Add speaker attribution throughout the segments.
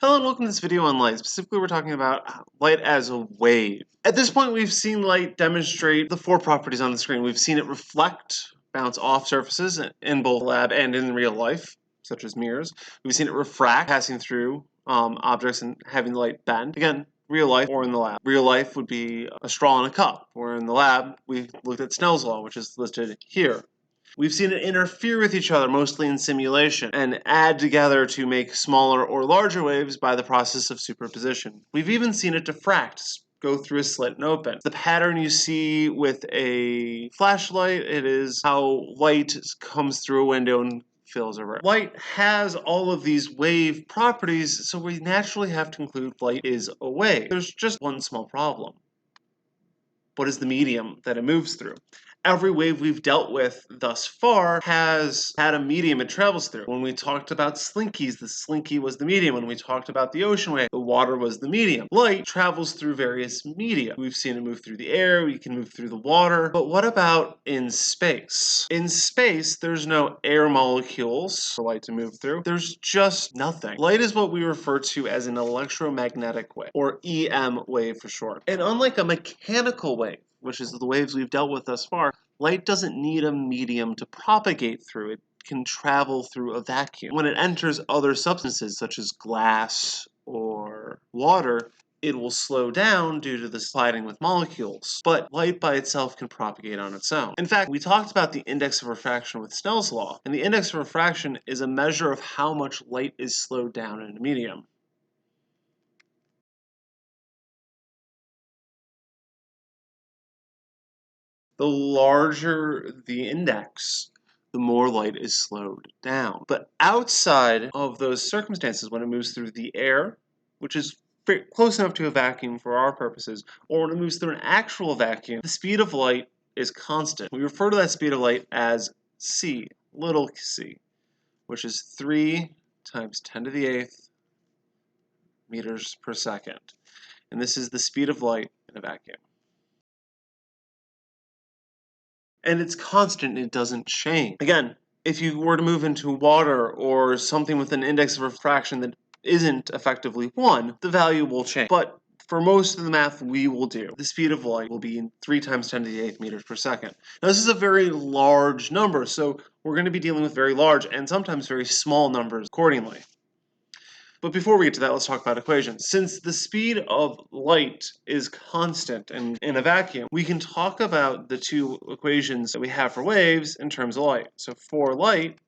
Speaker 1: Hello and welcome to this video on light. Specifically, we're talking about light as a wave. At this point, we've seen light demonstrate the four properties on the screen. We've seen it reflect, bounce off surfaces in both lab and in real life, such as mirrors. We've seen it refract, passing through objects and having the light bend. Again, real life or in the lab. Real life would be a straw in a cup, where in the lab, we looked at Snell's law, which is listed here. We've seen it interfere with each other, mostly in simulation, and add together to make smaller or larger waves by the process of superposition. We've even seen it diffract, go through a slit and open. The pattern you see with a flashlight, it is how light comes through a window and fills a room. Light has all of these wave properties, so we naturally have to conclude light is a wave. There's just one small problem. What is the medium that it moves through? Every wave we've dealt with thus far has had a medium it travels through. When we talked about slinkies, the slinky was the medium. When we talked about the ocean wave, the water was the medium. Light travels through various media. We've seen it move through the air, we can move through the water, but what about in space? In space, there's no air molecules for light to move through. There's just nothing. Light is what we refer to as an electromagnetic wave, or EM wave for short. And unlike a mechanical wave, which is the waves we've dealt with thus far, light doesn't need a medium to propagate through. It can travel through a vacuum. When it enters other substances, such as glass or water, it will slow down due to the sliding with molecules. But light by itself can propagate on its own. In fact, we talked about the index of refraction with Snell's law, and the index of refraction is a measure of how much light is slowed down in a medium. The larger the index, the more light is slowed down. But outside of those circumstances, when it moves through the air, which is very close enough to a vacuum for our purposes, or when it moves through an actual vacuum, the speed of light is constant. We refer to that speed of light as c, little c, which is 3 times 10 to the 8th meters per second. And this is the speed of light in a vacuum. And it's constant, it doesn't change. Again, if you were to move into water or something with an index of refraction that isn't effectively 1, the value will change. But for most of the math we will do, the speed of light will be 3 times 10 to the 8th meters per second. Now this is a very large number, so we're going to be dealing with very large and sometimes very small numbers accordingly. But before we get to that, let's talk about equations. Since the speed of light is constant in a vacuum, we can talk about the two equations that we have for waves in terms of light. So for light,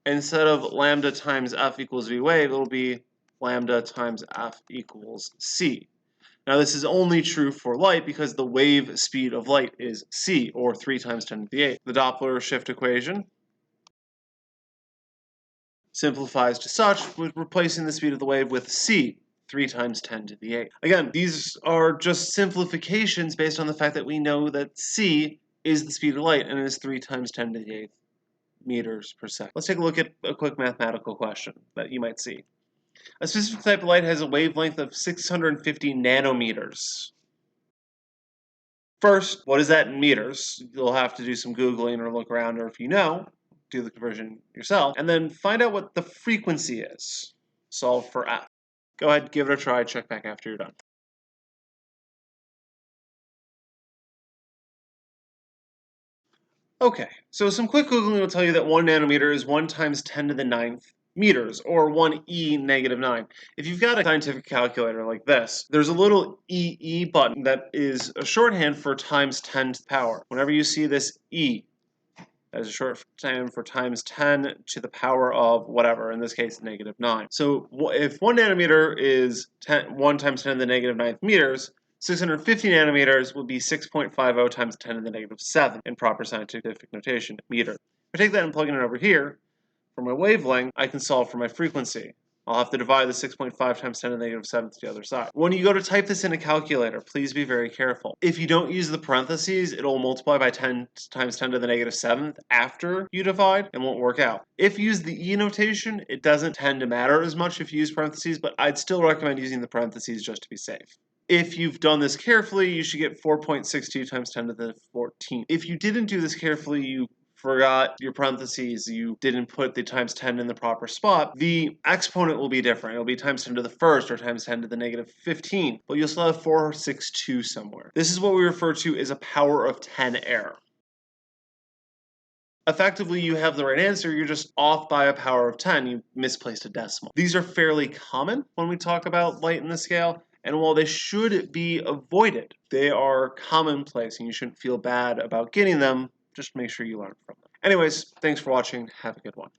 Speaker 1: instead of lambda times f equals v wave, it'll be lambda times f equals c. Now this is only true for light because the wave speed of light is c, or 3 times 10 to the 8th. The Doppler shift equation simplifies to such, with replacing the speed of the wave with c, 3 times 10 to the 8th. Again, these are just simplifications based on the fact that we know that c is the speed of light and it is 3 times 10 to the 8th meters per second. Let's take a look at a quick mathematical question that you might see. A specific type of light has a wavelength of 650 nanometers. First, what is that in meters? You'll have to do some Googling or look around, or if you know, do the conversion yourself, and then find out what the frequency is. Solve for f. Go ahead, give it a try, check back after you're done. Okay, so some quick Googling will tell you that 1 nanometer is 1 times 10 to the 9th meters, or 1e negative 9. If you've got a scientific calculator like this, there's a little EE button that is a shorthand for times 10 to the power. Whenever you see this E, that is a shorthand for times 10 to the power of whatever, in this case, negative 9. So if 1 nanometer is 1 times 10 to the negative 9th meters, 650 nanometers would be 6.50 times 10 to the negative 7 in proper scientific notation, meter. If I take that and plug it in over here, for my wavelength, I can solve for my frequency. I'll have to divide the 6.5 times 10 to the negative 7 to the other side. When you go to type this in a calculator, please be very careful. If you don't use the parentheses, it'll multiply by 10 times 10 to the negative 7th after you divide and won't work out. If you use the E notation, it doesn't tend to matter as much if you use parentheses, but I'd still recommend using the parentheses just to be safe. If you've done this carefully, you should get 4.62 times 10 to the 14th. If you didn't do this carefully, you forgot your parentheses, you didn't put the times 10 in the proper spot, the exponent will be different. It'll be times 10 to the first or times 10 to the negative 15, but you'll still have 462 somewhere. This is what we refer to as a power of 10 error. Effectively, you have the right answer, you're just off by a power of 10, you misplaced a decimal. These are fairly common when we talk about light in the scale, and while they should be avoided, they are commonplace and you shouldn't feel bad about getting them. Just make sure you learn from them. Anyways, thanks for watching. Have a good one.